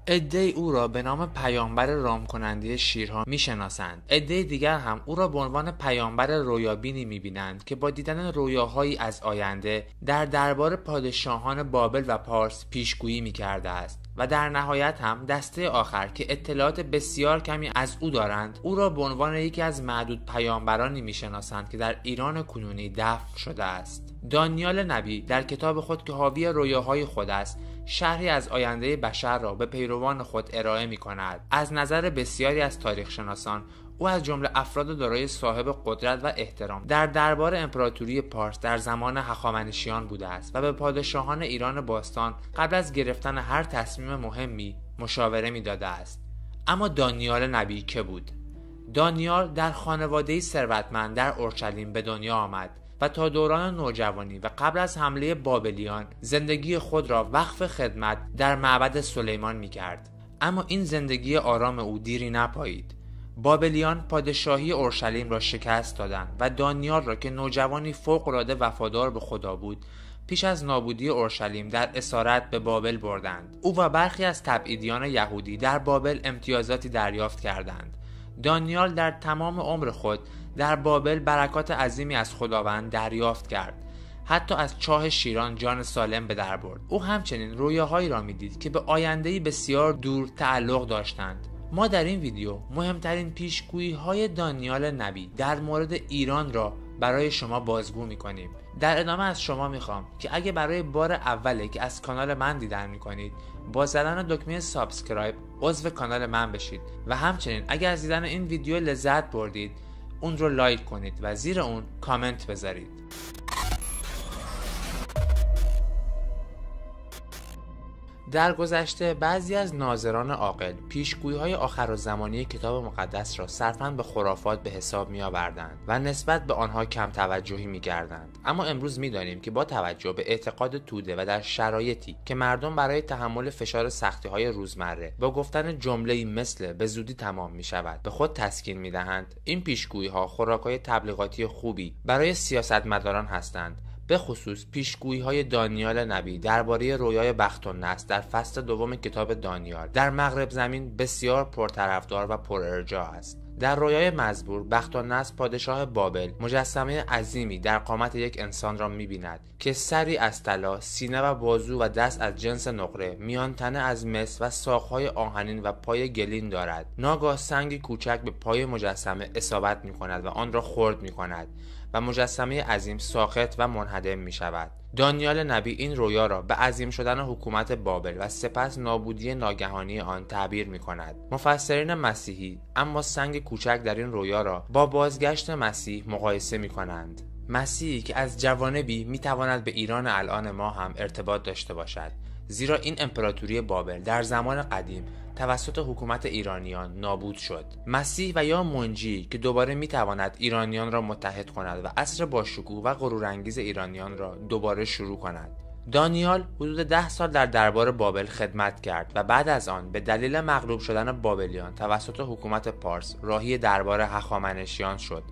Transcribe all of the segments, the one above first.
عده‌ای او را به نام پیامبر رام کننده شیرها میشناسند. عده دیگر هم او را به عنوان پیامبر رویابینی میبینند که با دیدن رویاهایی از آینده در دربار پادشاهان بابل و پارس پیشگویی میکرده است. و در نهایت هم دسته آخر که اطلاعات بسیار کمی از او دارند، او را به عنوان یکی از معدود پیامبرانی میشناسند که در ایران کنونی دفن شده است. دانیال نبی در کتاب خود که حاوی رویاهای خود است، شرحی از آینده بشر را به پیروان خود ارائه می کند. از نظر بسیاری از تاریخ شناسان، او از جمله افراد دارای صاحب قدرت و احترام در دربار امپراتوری پارس در زمان هخامنشیان بوده است و به پادشاهان ایران باستان قبل از گرفتن هر تصمیم مهمی مشاوره می داده است. اما دانیال نبی که بود؟ دانیال در خانواده‌ای ثروتمند در اورشلیم به دنیا آمد و تا دوران نوجوانی و قبل از حمله بابلیان زندگی خود را وقف خدمت در معبد سلیمان می کرد. اما این زندگی آرام او دیری نپایید. بابلیان پادشاهی اورشلیم را شکست دادند و دانیال را که نوجوانی فوق‌العاده وفادار به خدا بود، پیش از نابودی اورشلیم در اسارت به بابل بردند. او و برخی از تبعیدیان یهودی در بابل امتیازاتی دریافت کردند. دانیال در تمام عمر خود در بابل برکات عظیمی از خداوند دریافت کرد. حتی از چاه شیران جان سالم به در برد. او همچنین رویاهایی را میدید که به آینده‌ای بسیار دور تعلق داشتند. ما در این ویدیو مهمترین پیشگویی‌های دانیال نبی در مورد ایران را برای شما بازگو می‌کنیم. در ادامه از شما می‌خوام که اگه برای بار اوله که از کانال من دیدن می‌کنید، با زدن دکمه سابسکرایب عضو کانال من بشید و همچنین اگه از دیدن این ویدیو لذت بردید، اون رو لایک کنید و زیر اون کامنت بذارید. در گذشته بعضی از ناظران عاقل پیشگویی‌های آخرالزمانی کتاب مقدس را صرفاً به خرافات به حساب می‌آوردند و نسبت به آنها کم توجهی می‌کردند. اما امروز می‌دانیم که با توجه به اعتقاد توده و در شرایطی که مردم برای تحمل فشار سختی‌های روزمره با گفتن جمله‌ای مثل به زودی تمام می‌شود به خود تسکین می‌دهند، این پیشگویی‌ها خوراک‌های تبلیغاتی خوبی برای سیاستمداران هستند. به خصوص پیشگویی‌های دانیال نبی درباره رویای بخت النصر در فصل دوم کتاب دانیال در مغرب زمین بسیار پرطرفدار و پرارجاع است. در رویای مزبور بخت النصر پادشاه بابل مجسمه عظیمی در قامت یک انسان را می‌بیند که سری از طلا، سینه و بازو و دست از جنس نقره، میان تنه از مس و ساق‌های آهنین و پای گلین دارد. ناگاه سنگی کوچک به پای مجسمه اصابت می‌کند و آن را خرد می‌کند و مجسمه عظیم ساقط و منهدم می شود. دانیال نبی این رویا را به عظیم شدن حکومت بابل و سپس نابودی ناگهانی آن تعبیر می کند. مفسرین مسیحی اما سنگ کوچک در این رویا را با بازگشت مسیح مقایسه می کنند. مسیحی که از جوانبی می تواند به ایران الان ما هم ارتباط داشته باشد، زیرا این امپراتوری بابل در زمان قدیم توسط حکومت ایرانیان نابود شد. مسیح و یا منجی که دوباره میتواند ایرانیان را متحد کند و عصر باشکوه و غرورانگیز ایرانیان را دوباره شروع کند. دانیال حدود 10 سال در دربار بابل خدمت کرد و بعد از آن به دلیل مغلوب شدن بابلیان توسط حکومت پارس راهی دربار هخامنشیان شد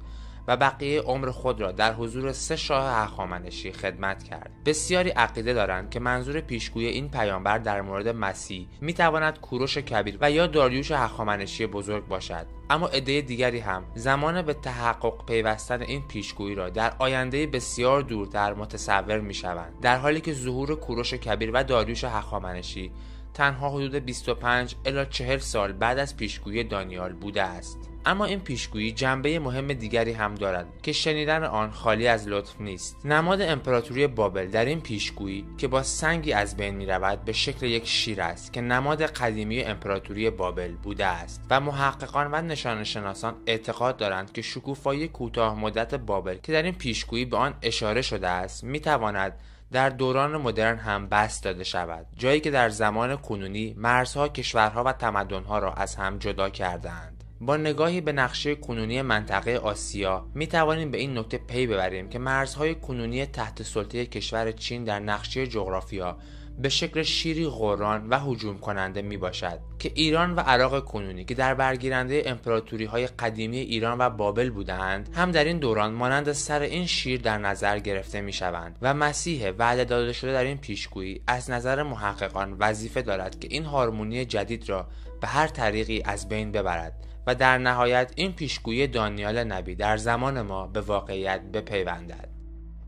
و بقیه عمر خود را در حضور 3 شاه هخامنشی خدمت کرد. بسیاری عقیده دارند که منظور پیشگویی این پیامبر در مورد مسیح میتواند کوروش کبیر و یا داریوش هخامنشی بزرگ باشد. اما عده دیگری هم زمان به تحقق پیوستن این پیشگویی را در آینده بسیار دورتر متصور میشوند، در حالی که ظهور کوروش کبیر و داریوش هخامنشی تنها حدود 25 الی 40 سال بعد از پیشگویی دانیال بوده است. اما این پیشگویی جنبه مهم دیگری هم دارد که شنیدن آن خالی از لطف نیست. نماد امپراتوری بابل در این پیشگویی که با سنگی از بین می رود به شکل یک شیر است که نماد قدیمی امپراتوری بابل بوده است و محققان و نشان شناسان اعتقاد دارند که شکوفایی کوتاه مدت بابل که در این پیشگویی به آن اشاره شده است می تواند در دوران مدرن هم بسط داده شود، جایی که در زمان کنونی مرزها کشورها و تمدنها را از هم جدا کردند. با نگاهی به نقشه کنونی منطقه آسیا می توانیم به این نکته پی ببریم که مرزهای کنونی تحت سلطه کشور چین در نقشه جغرافیا به شکل شیری غران و هجوم کننده می باشد که ایران و عراق کنونی که در برگیرنده امپراتوری های قدیمی ایران و بابل بودند هم در این دوران مانند سر این شیر در نظر گرفته می شوند و مسیح وعده داده شده در این پیشگویی از نظر محققان وظیفه دارد که این هارمونی جدید را به هر طریقی از بین ببرد و در نهایت این پیشگویی دانیال نبی در زمان ما به واقعیت بپیوندد.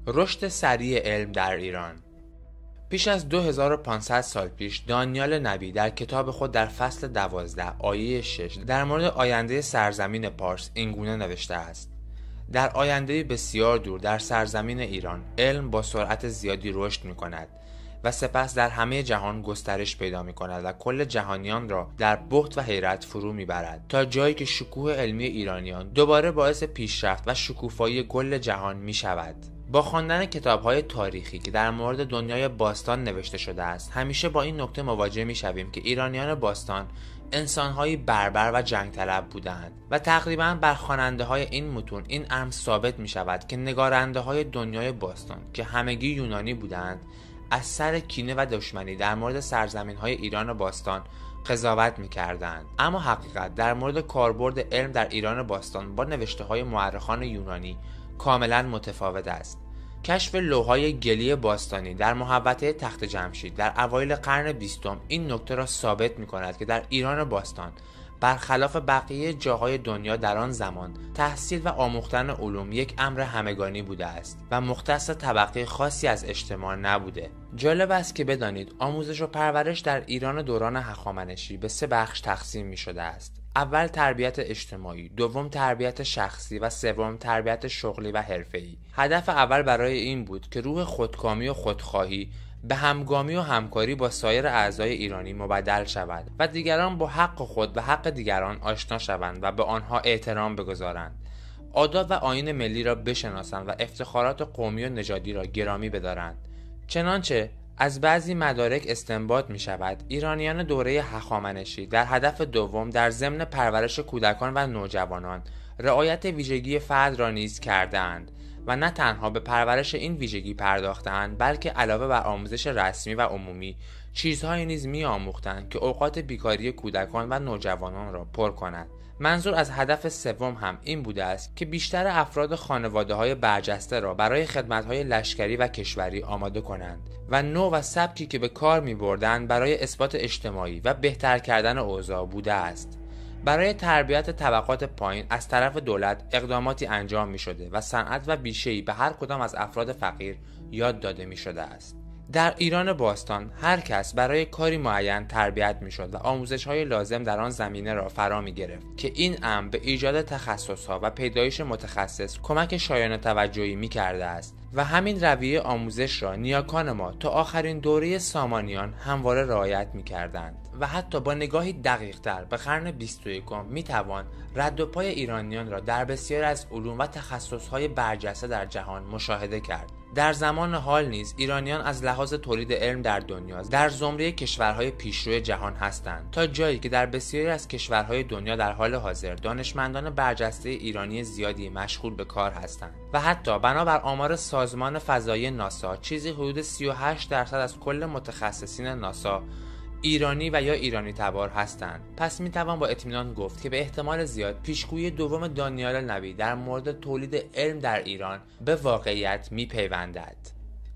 رشد سریع علم در ایران. پیش از 2500 سال پیش دانیال نبی در کتاب خود در فصل 12 آیه 6 در مورد آینده سرزمین پارس اینگونه نوشته است: در آینده بسیار دور در سرزمین ایران علم با سرعت زیادی رشد می کند و سپس در همه جهان گسترش پیدا می کند و کل جهانیان را در بهت و حیرت فرو می برد تا جایی که شکوه علمی ایرانیان دوباره باعث پیشرفت و شکوفایی کل جهان می شود. با خواندن کتاب‌های تاریخی که در مورد دنیای باستان نوشته شده است همیشه با این نکته مواجه می‌شویم که ایرانیان باستان انسان‌هایی بربر و جنگ طلب بودند و تقریباً بر خواننده‌های این متون این امر ثابت می‌شود که نگارنده‌های دنیای باستان که همگی یونانی بودند از سر کینه و دشمنی در مورد سرزمین‌های ایران باستان قضاوت می‌کردند. اما حقیقت در مورد کاربرد علم در ایران باستان با نوشته‌های مورخان یونانی کاملا متفاوت است. کشف لوح‌های گلی باستانی در محوطه تخت جمشید در اوایل قرن 20 این نکته را ثابت می‌کند که در ایران باستان برخلاف بقیه جاهای دنیا در آن زمان تحصیل و آموختن علوم یک امر همگانی بوده است و مختص طبقه خاصی از اجتماع نبوده. جالب است که بدانید آموزش و پرورش در ایران دوران هخامنشی به 3 بخش تقسیم می‌شده است: اول تربیت اجتماعی، دوم تربیت شخصی و سوم تربیت شغلی و حرفه‌ای. هدف اول برای این بود که روح خودکامی و خودخواهی به همگامی و همکاری با سایر اعضای ایرانی مبدل شود و دیگران با حق خود و حق دیگران آشنا شوند و به آنها احترام بگذارند، آداب و آیین ملی را بشناسند و افتخارات قومی و نژادی را گرامی بدارند. چنانچه از بعضی مدارک استنباط می شود ایرانیان دوره هخامنشی در هدف دوم در ضمن پرورش کودکان و نوجوانان رعایت ویژگی فرد را نیز کردند و نه تنها به پرورش این ویژگی پرداختند بلکه علاوه بر آموزش رسمی و عمومی چیزهایی نیز می آموختند که اوقات بیکاری کودکان و نوجوانان را پر کند. منظور از هدف سوم هم این بوده است که بیشتر افراد خانواده‌های برجسته را برای خدمت‌های لشکری و کشوری آماده کنند و نوع و سبکی که به کار می‌بردند برای اثبات اجتماعی و بهتر کردن اوضاع بوده است. برای تربیت طبقات پایین از طرف دولت اقداماتی انجام می‌شده و صنعت و بیشه‌ای به هر کدام از افراد فقیر یاد داده می‌شده است. در ایران باستان هر کس برای کاری معین تربیت میشد و آموزش‌های لازم در آن زمینه را فرا می‌گرفت که این امر به ایجاد تخصص‌ها و پیدایش متخصص کمک شایان توجهی می‌کرده است و همین رویه آموزش را نیاکان ما تا آخرین دوره سامانیان همواره رعایت می‌کردند و حتی با نگاهی دقیق‌تر به قرن 21 می‌توان رد و پای ایرانیان را در بسیاری از علوم و تخصص‌های برجسته در جهان مشاهده کرد. در زمان حال نیز ایرانیان از لحاظ تولید علم در دنیا در زمره کشورهای پیشرو جهان هستند، تا جایی که در بسیاری از کشورهای دنیا در حال حاضر دانشمندان برجسته ایرانی زیادی مشغول به کار هستند و حتی بنابر آمار سازمان فضایی ناسا چیزی حدود 38% از کل متخصصین ناسا ایرانی و یا ایرانی تبار هستند. پس میتوان با اطمینان گفت که به احتمال زیاد پیشگویی دوم دانیال نبی در مورد تولید علم در ایران به واقعیت میپیوندد.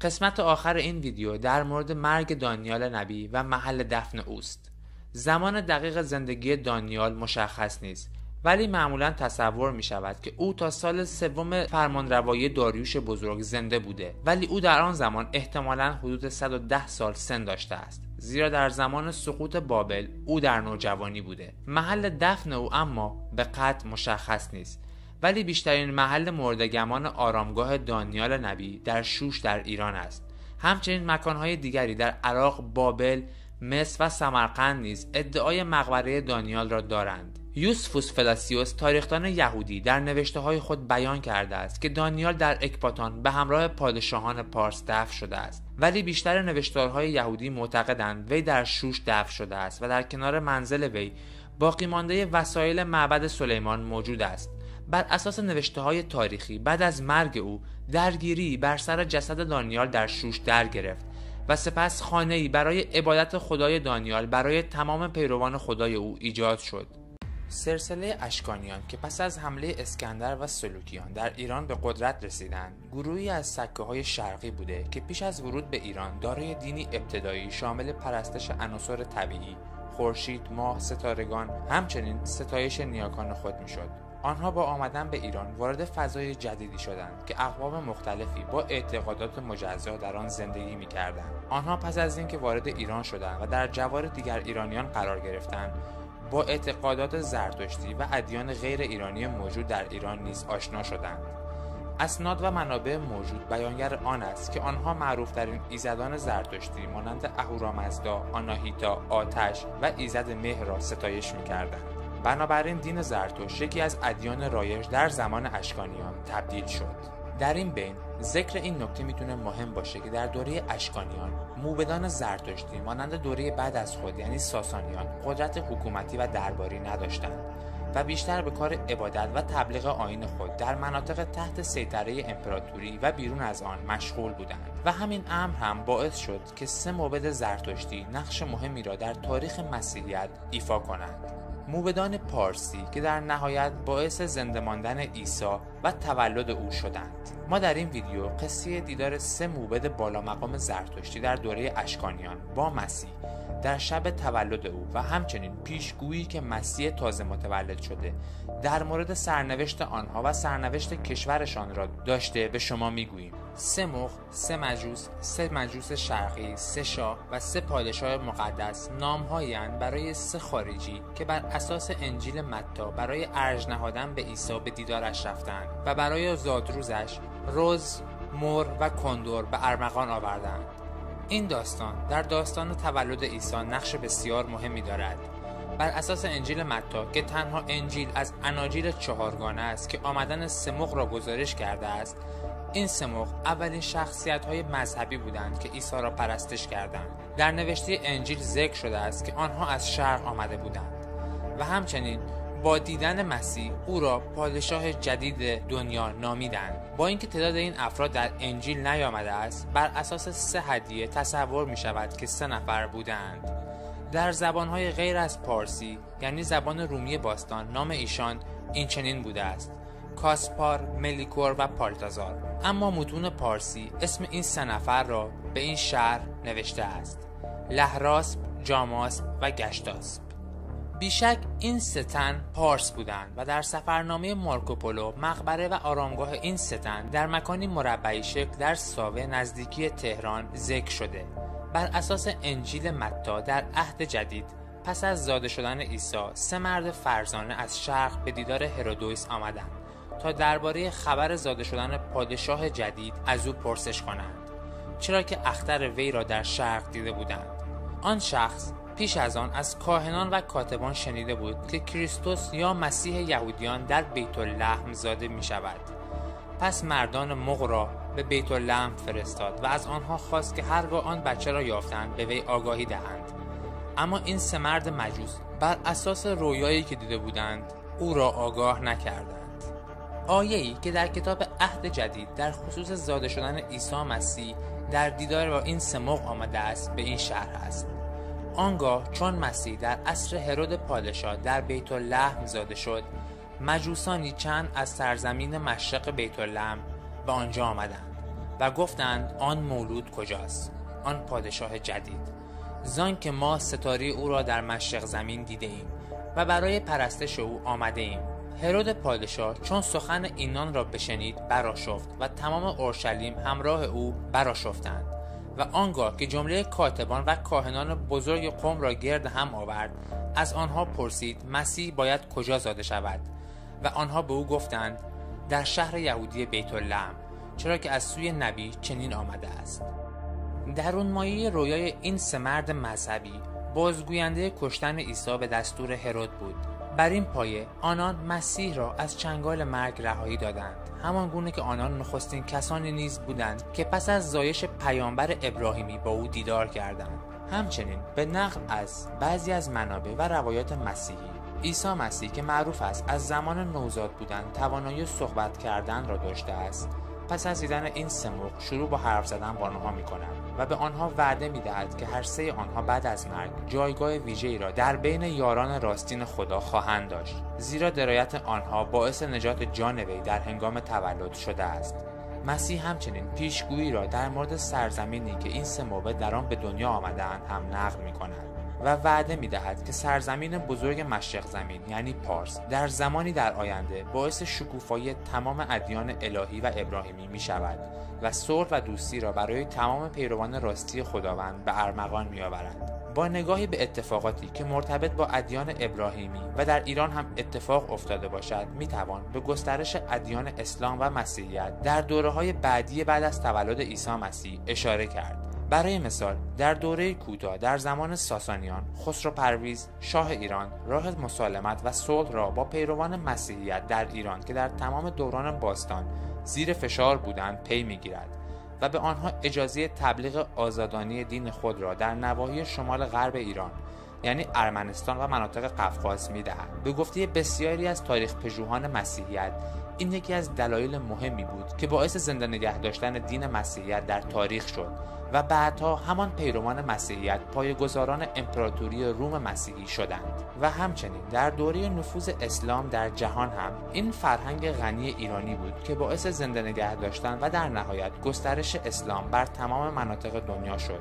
قسمت آخر این ویدیو در مورد مرگ دانیال نبی و محل دفن اوست. زمان دقیق زندگی دانیال مشخص نیست، ولی معمولا تصور می شود که او تا سال 3 فرمانروایی داریوش بزرگ زنده بوده، ولی او در آن زمان احتمالاً حدود 110 سال سن داشته است، زیرا در زمان سقوط بابل او در نوجوانی بوده. محل دفن او اما به قطع مشخص نیست، ولی بیشترین محل مردگمان آرامگاه دانیال نبی در شوش در ایران است. همچنین مکانهای دیگری در عراق، بابل، مصر و سمرقند نیز ادعای مقبره دانیال را دارند. یوسفوس فلاسیوس تاریخدان یهودی در نوشته‌های خود بیان کرده است که دانیال در اکباتان به همراه پادشاهان پارس دفن شده است، ولی بیشتر نوشتارهای یهودی معتقدند وی در شوش دفن شده است و در کنار منزل وی باقی مانده وسایل معبد سلیمان موجود است. بر اساس نوشته‌های تاریخی بعد از مرگ او درگیری بر سر جسد دانیال در شوش در گرفت و سپس خانه‌ای برای عبادت خدای دانیال برای تمام پیروان خدای او ایجاد شد. سلسله اشکانیان که پس از حمله اسکندر و سلوکیان در ایران به قدرت رسیدند، گروهی از سکه‌های شرقی بوده که پیش از ورود به ایران دارای دینی ابتدایی شامل پرستش عناصر طبیعی، خورشید، ماه، ستارگان، همچنین ستایش نیاکان خود میشد. آنها با آمدن به ایران وارد فضای جدیدی شدند که اقوام مختلفی با اعتقادات مجزا در آن زندگی می‌کردند. آنها پس از اینکه وارد ایران شدند و در جوار دیگر ایرانیان قرار گرفتند، با اعتقادات زرتشتی و ادیان غیر ایرانی موجود در ایران نیز آشنا شدند. اسناد و منابع موجود بیانگر آن است که آنها معروف‌ترین ایزدان زرتشتی مانند اهورامزدا، آناهیتا، آتش و ایزد مه را ستایش می‌کردند. بنابراین دین زرتشت یکی از ادیان رایج در زمان اشکانیان تبدیل شد. در این بین ذکر این نکته میتونه مهم باشه که در دوره اشکانیان موبدان زرتشتی مانند دوره بعد از خود یعنی ساسانیان قدرت حکومتی و درباری نداشتند و بیشتر به کار عبادت و تبلیغ آیین خود در مناطق تحت سیطره امپراتوری و بیرون از آن مشغول بودند و همین امر هم باعث شد که 3 موبد زرتشتی نقش مهمی را در تاریخ مسیحیت ایفا کنند. موبدان پارسی که در نهایت باعث زنده ماندن عیسی و تولد او شدند. ما در این ویدیو قصه دیدار 3 موبد بالا مقام زرتشتی در دوره اشکانیان با مسیح در شب تولد او و همچنین پیشگویی که مسیح تازه متولد شده در مورد سرنوشت آنها و سرنوشت کشورشان را داشته به شما میگوییم. 3 مخ، 3 مجوس، 3 مجوس شرقی، 3 شاه و 3 پادشاه مقدس نام‌هایی اند برای 3 خارجی که بر اساس انجیل متی برای ارج نهادن به عیسی به دیدارش رفتند و برای زادروزش رز، مر و کندر به ارمغان آوردند. این داستان در داستان تولد عیسی نقش بسیار مهمی دارد. بر اساس انجیل متی که تنها انجیل از اناجیل 4گانه است که آمدن 3 مخ را گزارش کرده است، این 3 مخ اولین شخصیت‌های مذهبی بودند که عیسی را پرستش کردند. در نوشته انجیل ذکر شده است که آنها از شرق آمده بودند و همچنین با دیدن مسیح او را پادشاه جدید دنیا نامیدند. با اینکه تعداد این افراد در انجیل نیامده است، بر اساس 3 هدیه تصور می شود که 3 نفر بودند. در زبانهای غیر از پارسی یعنی زبان رومی باستان نام ایشان این چنین بوده است: کاسپار، ملیکور و پالتازار. اما متون پارسی اسم این 3 نفر را به این شهر نوشته است: لهراسپ، جاماسپ و گشتاسپ. بیشک این 3 تن پارس بودند و در سفرنامه مارکوپولو مقبره و آرامگاه این 3 تن در مکانی مربعی شکل در ساوه نزدیکی تهران ذکر شده. بر اساس انجیل متی در عهد جدید پس از زاده شدن عیسی 3 مرد فرزانه از شرق به دیدار هرودوس آمدند تا درباره خبر زاده شدن پادشاه جدید از او پرسش کنند، چرا که اختر وی را در شرق دیده بودند. آن شخص پیش از آن از کاهنان و کاتبان شنیده بود که کریستوس یا مسیح یهودیان در بیت لحم زاده می شود. پس مردان مغ را به بیت لحم فرستاد و از آنها خواست که هرگاه آن بچه را یافتند به وی آگاهی دهند. اما این 3 مرد مجوس بر اساس رویایی که دیده بودند او را آگاه نکردند. آیه‌ای که در کتاب عهد جدید در خصوص زاده شدن عیسی مسیح در دیدار با این 3 مغ آمده است به این شرح است: آنگاه چون مسیح در عصر هرود پادشاه در بیت لحم زاده شد، مجوسانی چند از سرزمین مشرق بیت لحم به آنجا آمدند و گفتند آن مولود کجاست، آن پادشاه جدید، زان که ما ستاره او را در مشرق زمین دیده ایم و برای پرستش او آمده ایم. هرود پادشاه چون سخن اینان را بشنید برآشفت و تمام اورشلیم همراه او برآشفتند و آنگاه که جمله کاتبان و کاهنان بزرگ قوم را گرد هم آورد، از آنها پرسید مسیح باید کجا زاده شود و آنها به او گفتند در شهر یهودی بیت لحم، چرا که از سوی نبی چنین آمده است. درون مایه رویای این 3 مرد مذهبی بازگوینده کشتن عیسی به دستور هرود بود. بر این پایه آنان مسیح را از چنگال مرگ رهایی دادند، همان گونه که آنان نخستین کسانی نیز بودند که پس از زایش پیامبر ابراهیمی با او دیدار کردند. همچنین به نقل از بعضی از منابع و روایات مسیحی، عیسی مسیح که معروف است از زمان نوزاد بودن توانایی صحبت کردن را داشته است پس از دیدن این سموق شروع با حرف زدن با آنها می‌کند و به آنها وعده می‌دهد که هر سه آنها بعد از مرگ جایگاه ویژه‌ای را در بین یاران راستین خدا خواهند داشت، زیرا درایت آنها باعث نجات جان وی در هنگام تولد شده است. مسیح همچنین پیشگویی را در مورد سرزمینی که این سه موعد در آن به دنیا آمده‌اند هم نقل می‌کند و وعده می‌دهد که سرزمین بزرگ مشرق زمین یعنی پارس در زمانی در آینده باعث شکوفایی تمام ادیان الهی و ابراهیمی می‌شود و صلح و دوستی را برای تمام پیروان راستی خداوند به ارمغان می‌آورد. با نگاهی به اتفاقاتی که مرتبط با ادیان ابراهیمی و در ایران هم اتفاق افتاده باشد میتوان به گسترش ادیان اسلام و مسیحیت در دوره‌های بعدی بعد از تولد عیسی مسیح اشاره کرد. برای مثال در دوره کوتاه در زمان ساسانیان خسرو پرویز شاه ایران راه مسالمت و صلح را با پیروان مسیحیت در ایران که در تمام دوران باستان زیر فشار بودند پی میگیرد و به آنها اجازه تبلیغ آزادانه دین خود را در نواحی شمال غرب ایران یعنی ارمنستان و مناطق قفقاز می‌دهد. به گفته بسیاری از تاریخ پژوهان مسیحیت این یکی از دلایل مهمی بود که باعث زنده نگه داشتن دین مسیحیت در تاریخ شد و بعدها همان پیروان مسیحیت پایه‌گذاران امپراتوری روم مسیحی شدند و همچنین در دوره نفوذ اسلام در جهان هم این فرهنگ غنی ایرانی بود که باعث زنده نگه داشتن و در نهایت گسترش اسلام بر تمام مناطق دنیا شد،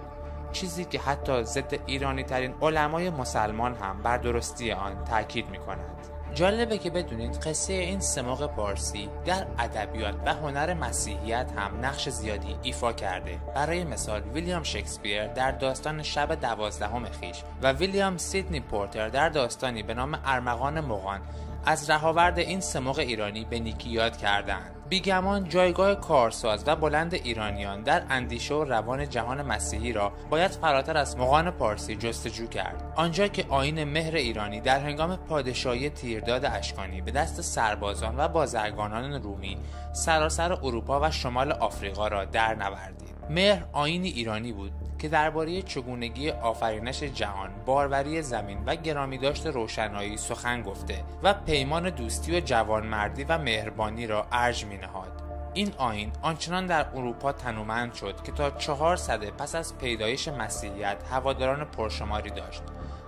چیزی که حتی ضد ایرانی ترین علمای مسلمان هم بر درستی آن تاکید می‌کنند. جالبه که بدونید قصه این سموق پارسی در ادبیات و هنر مسیحیت هم نقش زیادی ایفا کرده. برای مثال ویلیام شکسپیر در داستان شب 12 خویش و ویلیام سیدنی پورتر در داستانی به نام ارمغان مغان از رهاورد این سموق ایرانی به نیکی یاد کردند. بیگمان جایگاه کارساز و بلند ایرانیان در اندیشه و روان جهان مسیحی را باید فراتر از مغان پارسی جستجو کرد، آنجا که آیین مهر ایرانی در هنگام پادشاهی تیرداد اشکانی به دست سربازان و بازرگانان رومی سراسر اروپا و شمال آفریقا را در نوردید. مهر آیینی ایرانی بود که درباره چگونگی آفرینش جهان، باروری زمین و گرامیداشت روشنایی سخن گفته و پیمان دوستی و جوانمردی و مهربانی را ارج می‌نهاد. این آیین آنچنان در اروپا تنومند شد که تا 4 سده پس از پیدایش مسیحیت هواداران پرشماری داشت،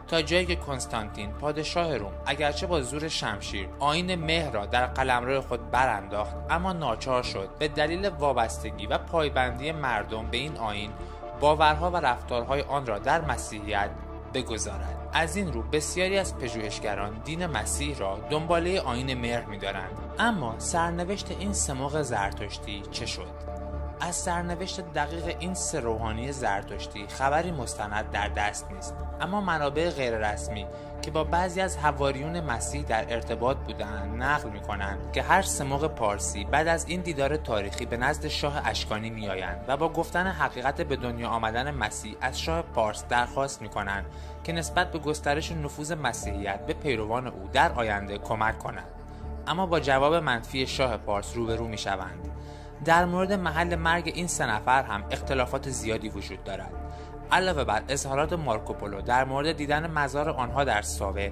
تا جایی که کنستانتین پادشاه روم اگرچه با زور شمشیر آیین مهر را در قلمرو خود برانداخت، اما ناچار شد به دلیل وابستگی و پایبندی مردم به این آیین باورها و رفتارهای آن را در مسیحیت بگذارد. از این رو بسیاری از پژوهشگران دین مسیح را دنباله آیین مهر می‌دارند. اما سرنوشت این سموق زرتشتی چه شد؟ از سرنوشت دقیق این سه روحانی زرتشتی خبری مستند در دست نیست، اما منابع غیر رسمی که با بعضی از حواریون مسیح در ارتباط بودند نقل می‌کنند که هر سموق پارسی بعد از این دیدار تاریخی به نزد شاه اشکانی می‌آیند و با گفتن حقیقت به دنیا آمدن مسیح از شاه پارس درخواست می‌کنند که نسبت به گسترش نفوذ مسیحیت به پیروان او در آینده کمک کند، اما با جواب منفی شاه پارس روبرو می‌شوند. در مورد محل مرگ این سه نفر هم اختلافات زیادی وجود دارد. علاوه بر اظهارات مارکوپولو در مورد دیدن مزار آنها در ساوه،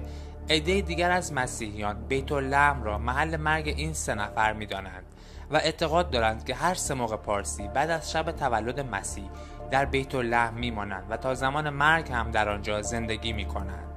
عده دیگر از مسیحیان بیت لحم را محل مرگ این سه نفر می‌دانند و اعتقاد دارند که هر سموق پارسی بعد از شب تولد مسیح در بیت لحم می‌مانند و تا زمان مرگ هم در آنجا زندگی می‌کنند.